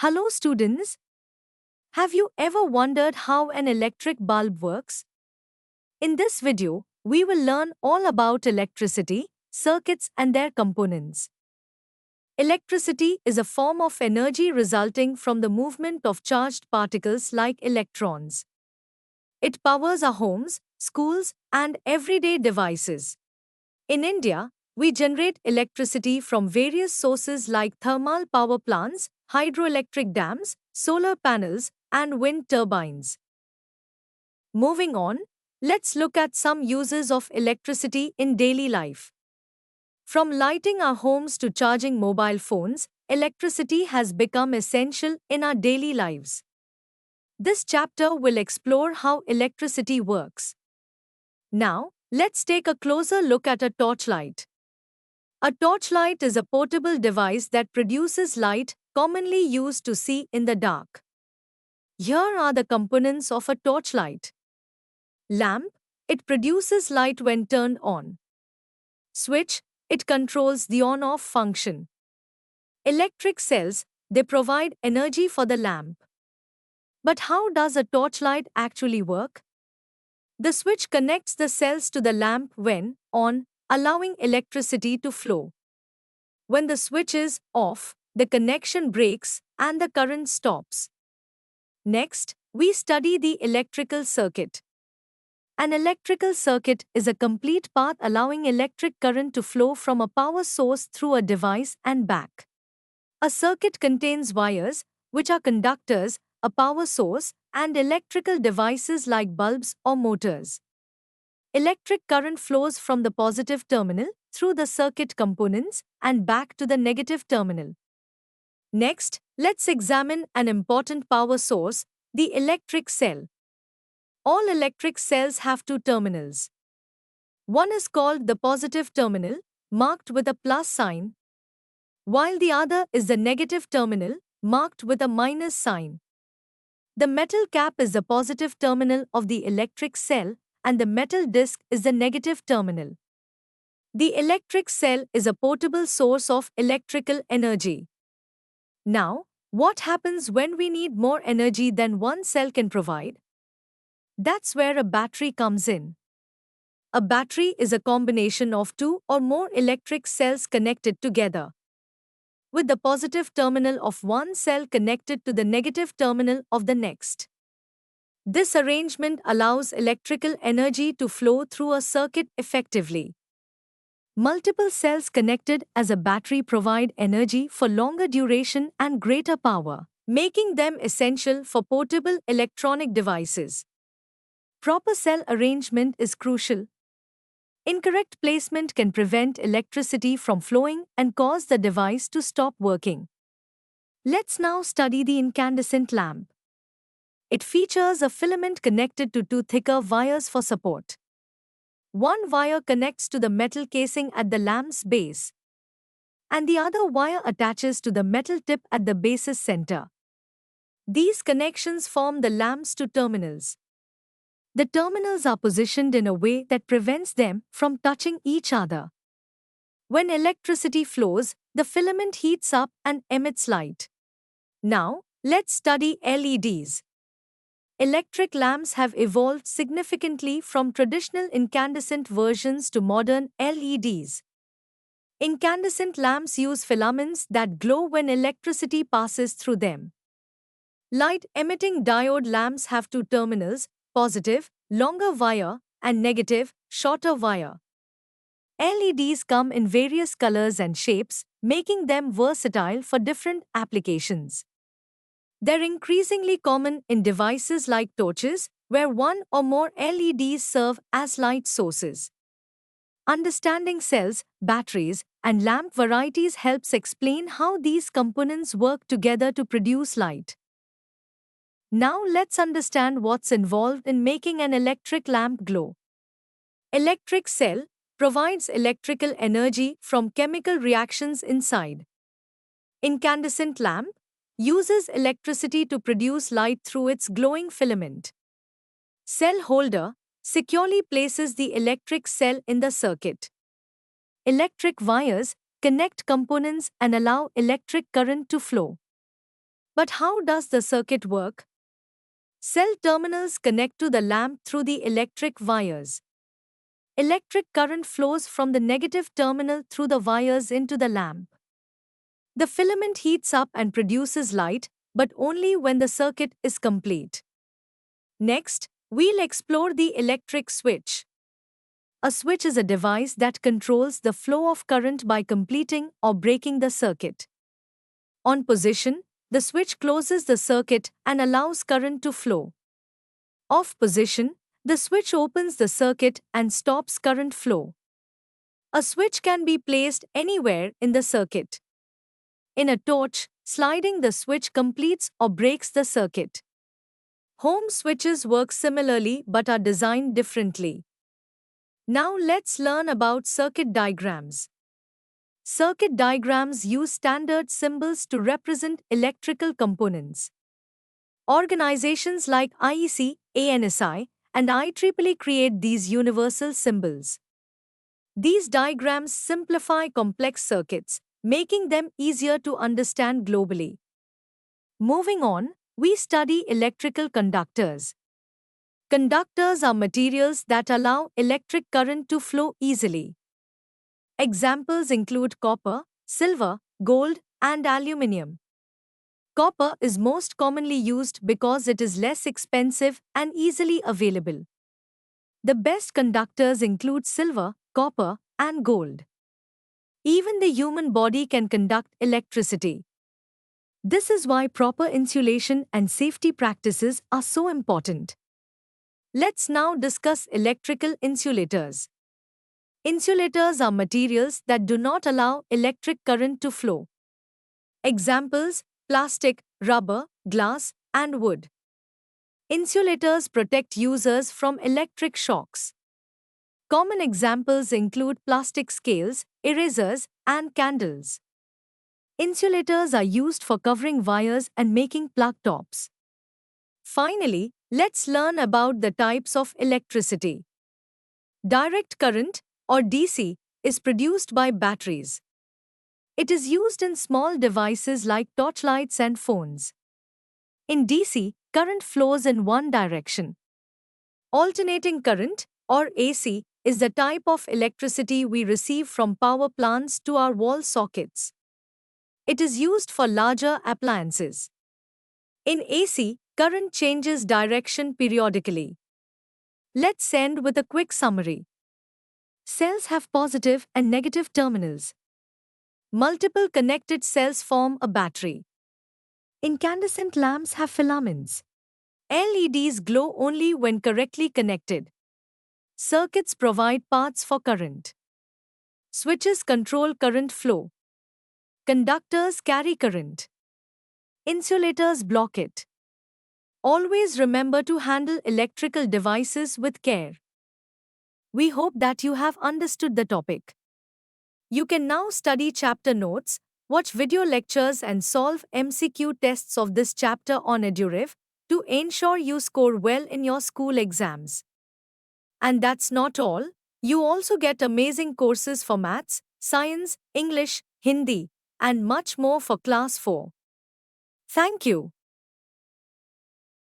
Hello students, have you ever wondered how an electric bulb works? In this video, we will learn all about electricity, circuits and their components. Electricity is a form of energy resulting from the movement of charged particles like electrons. It powers our homes, schools and everyday devices. In India, we generate electricity from various sources like thermal power plants, hydroelectric dams, solar panels, and wind turbines. Moving on, let's look at some uses of electricity in daily life. From lighting our homes to charging mobile phones, electricity has become essential in our daily lives. This chapter will explore how electricity works. Now, let's take a closer look at a torchlight. A torchlight is a portable device that produces light, commonly used to see in the dark. Here are the components of a torchlight. Lamp, it produces light when turned on. Switch, it controls the on-off function. Electric cells, they provide energy for the lamp. But how does a torchlight actually work? The switch connects the cells to the lamp when on, allowing electricity to flow. When the switch is off, the connection breaks and the current stops. Next, we study the electrical circuit. An electrical circuit is a complete path allowing electric current to flow from a power source through a device and back. A circuit contains wires, which are conductors, a power source, and electrical devices like bulbs or motors. Electric current flows from the positive terminal through the circuit components and back to the negative terminal. Next, let's examine an important power source, the electric cell. All electric cells have two terminals. One is called the positive terminal, marked with a plus sign, while the other is the negative terminal, marked with a minus sign. The metal cap is the positive terminal of the electric cell, and the metal disc is the negative terminal. The electric cell is a portable source of electrical energy. Now, what happens when we need more energy than one cell can provide? That's where a battery comes in. A battery is a combination of two or more electric cells connected together, with the positive terminal of one cell connected to the negative terminal of the next. This arrangement allows electrical energy to flow through a circuit effectively. Multiple cells connected as a battery provide energy for longer duration and greater power, making them essential for portable electronic devices. Proper cell arrangement is crucial. Incorrect placement can prevent electricity from flowing and cause the device to stop working. Let's now study the incandescent lamp. It features a filament connected to two thicker wires for support. One wire connects to the metal casing at the lamp's base, and the other wire attaches to the metal tip at the base's center. These connections form the lamp's two terminals. The terminals are positioned in a way that prevents them from touching each other. When electricity flows, the filament heats up and emits light. Now, let's study LEDs. Electric lamps have evolved significantly from traditional incandescent versions to modern LEDs. Incandescent lamps use filaments that glow when electricity passes through them. Light-emitting diode lamps have two terminals, positive, longer wire, and negative, shorter wire. LEDs come in various colors and shapes, making them versatile for different applications. They're increasingly common in devices like torches, where one or more LEDs serve as light sources. Understanding cells, batteries, and lamp varieties helps explain how these components work together to produce light. Now let's understand what's involved in making an electric lamp glow. Electric cell provides electrical energy from chemical reactions inside. Incandescent lamp uses electricity to produce light through its glowing filament. Cell holder securely places the electric cell in the circuit. Electric wires connect components and allow electric current to flow. But how does the circuit work? Cell terminals connect to the lamp through the electric wires. Electric current flows from the negative terminal through the wires into the lamp. The filament heats up and produces light, but only when the circuit is complete. Next, we'll explore the electric switch. A switch is a device that controls the flow of current by completing or breaking the circuit. On position, the switch closes the circuit and allows current to flow. Off position, the switch opens the circuit and stops current flow. A switch can be placed anywhere in the circuit. In a torch, sliding the switch completes or breaks the circuit. Home switches work similarly but are designed differently. Now let's learn about circuit diagrams. Circuit diagrams use standard symbols to represent electrical components. Organizations like IEC, ANSI, and IEEE create these universal symbols. These diagrams simplify complex circuits, making them easier to understand globally. Moving on, we study electrical conductors. Conductors are materials that allow electric current to flow easily. Examples include copper, silver, gold, and aluminium. Copper is most commonly used because it is less expensive and easily available. The best conductors include silver, copper, and gold. Even the human body can conduct electricity. This is why proper insulation and safety practices are so important. Let's now discuss electrical insulators. Insulators are materials that do not allow electric current to flow. Examples: plastic, rubber, glass, and wood. Insulators protect users from electric shocks. Common examples include plastic scales, erasers, and candles. Insulators are used for covering wires and making plug tops. Finally, let's learn about the types of electricity. Direct current, or DC, is produced by batteries. It is used in small devices like torchlights and phones. In DC, current flows in one direction. Alternating current, or AC, is the type of electricity we receive from power plants to our wall sockets. It is used for larger appliances. In AC, current changes direction periodically. Let's end with a quick summary. Cells have positive and negative terminals. Multiple connected cells form a battery. Incandescent lamps have filaments. LEDs glow only when correctly connected. Circuits provide paths for current. Switches control current flow. Conductors carry current. Insulators block it. Always remember to handle electrical devices with care. We hope that you have understood the topic. You can now study chapter notes, watch video lectures and solve MCQ tests of this chapter on EduRev to ensure you score well in your school exams. And that's not all. You also get amazing courses for maths, science, English, Hindi, and much more for class 4. Thank you.